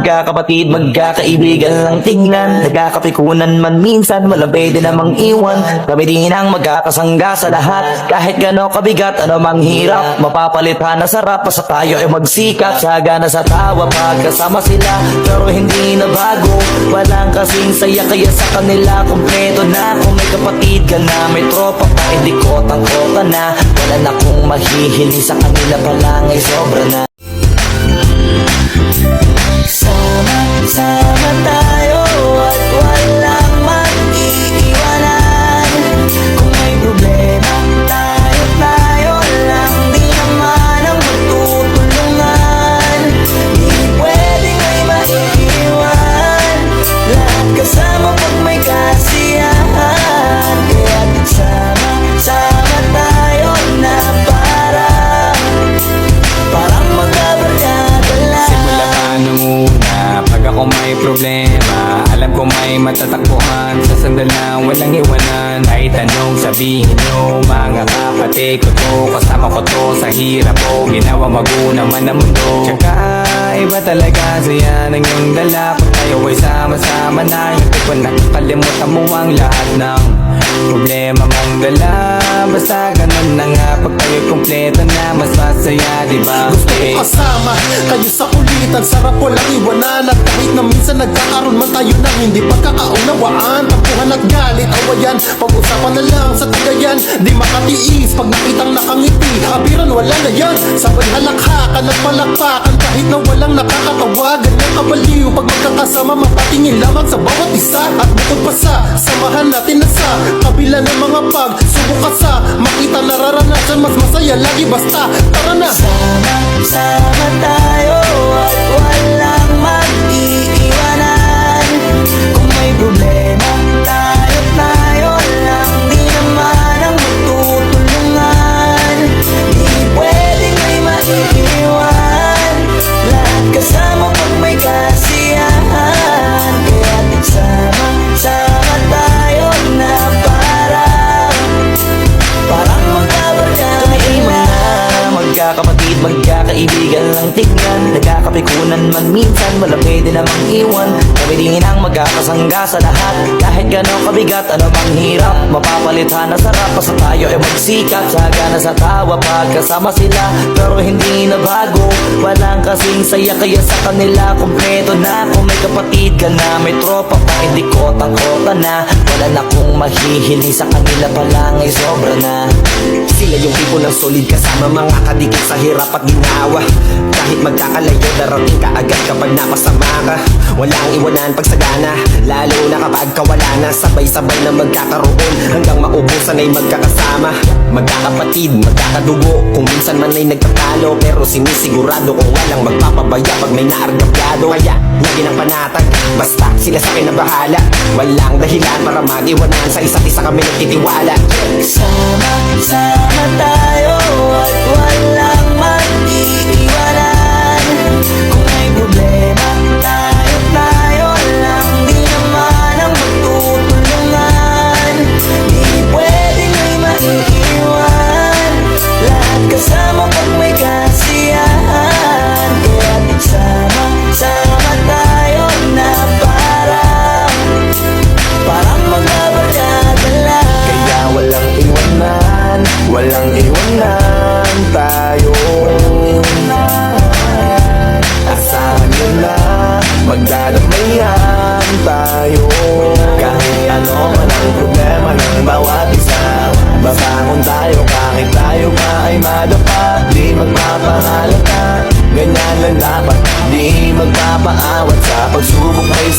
magkakapatid, magkakaibigan lang tingnan. Nagkakapikunan man minsan, walang pwede namang iwan. Kami din ang magkakasangga sa lahat. Kahit gano'ng kabigat, ano mang hirap, mapapalitan na sarap. Basta tayo ay magsikap, sagana sa tawa pagkasama sila. Pero hindi na bago, walang kasing saya. Kaya sa kanila kumpleto na. Kung may kapatid ka na, may tropa pa, hindi kotang-kota na. Wala na kong mahihili sa kanila pa lang ay sobra na. Sama-sama tayo at walang mag-iiwanan. Kung may problema, tayo lang, di naman ang magtutulungan. Di pwedeng may maiiwan, lahat kasama pag may kasiyahan. Kaya't sama-sama tayo na parang magkabarkada lang. Simula pa nung una, pag ako may problema, alam ko may matatakbuhan. Sa sandal na walang iwanan. Kahit anong sabihin nyo, mga kapatid ko to, kasama ko to sa hirap ko. Ginawa maguna man ang mundo. Tsaka iba talaga saya ng iyong dala. Pag tayo ay sama-sama na, hindi ko nakakalimutan mo ang lahat ng problema mong dala. Basta ganun na nga, pag tayo kompleto na, mas masaya, diba? Gusto ko kasama kayo sa kulitan, sarap walang iwanan. At kahit na minsan nagkakaroon man tayo ng hindi pagkakaunawaan, tampuhan at galit, awayan, pag-usapan na lang sa tagayan. Di makatiis pag nakitang nakangiti, abiran wala na yan. Sabay halakhakan at palakpakan kahit na walang nakakatawa. Ganyan kabaliw pag magkakasama, mapatingin lamang sa bawat isa. At bukod pa sa samahan natin na sa kabila ng mga pagsubok ka sa makita nararanasan, mas masaya lagi basta tara na. Sama tayo at walang mag-iiwanan. Kung may problema, tayo lang, di naman ang magtutulungan. Di pwedeng may maiiwan, lahat kasama pag may kasiyahan. Kaya't sama tayo na parang magkabarkada. Kami ay magkakapatid, magkakaibigan lang tingnan. Nagkakapikunan man minsan, walang pwede namang iwan. Kami din ang magkakasangga sa lahat. Kahit gano'ng kabigat, ano mang hirap, mapapalitan na sarap. Basta tayo ay magsikap, sagana sa tawa pagkasama sila. Pero hindi na bago, walang kasing saya. Kaya sa kanila kumpleto na. Kung may kapatid ka na, may tropa pa, hindi kotang-kota na. Wala na kong mahihili sa kanila pa lang ay sobra na. Sila yung tipo ng solid kasama, mga kadikit sa hirap at ginawa. Kahit magkakalayo, darating ka agad kapag napasama ka. Walang iwanan pag sagana, lalo na kapag kawala na. Sabay-sabay na magkakaroon, hanggang maubusan ay magkakasama. Magkakapatid, magkakadugo, kung minsan man ay nagtatalo, pero sinisigurado kung walang magpapabaya pag may naargabyado. Kaya lagi ng panatag, basta sila sa akin na bahala. Walang dahilan para mag-iwanan, sa isa't isa kami nagtitiwala. Sama tayo at walang mag-iiwanan. Kung may problema, tayo lang, di naman ang magtutulungan. Di pwedeng may maiiwan, lahat kasama pag may kasiyahan. Kaya't sama tayo na parang magkabarkada lang. Kaya walang iwanan, walang iwanan tayo. Asahan nyo na, magdadamayan tayo. Kahit ano man ang problema ng bawat isa, babangon tayo kahit tayo pa ay madapa. Di magpapahalata, ganyan lang dapat. Di magpapaawat sa pagsubok may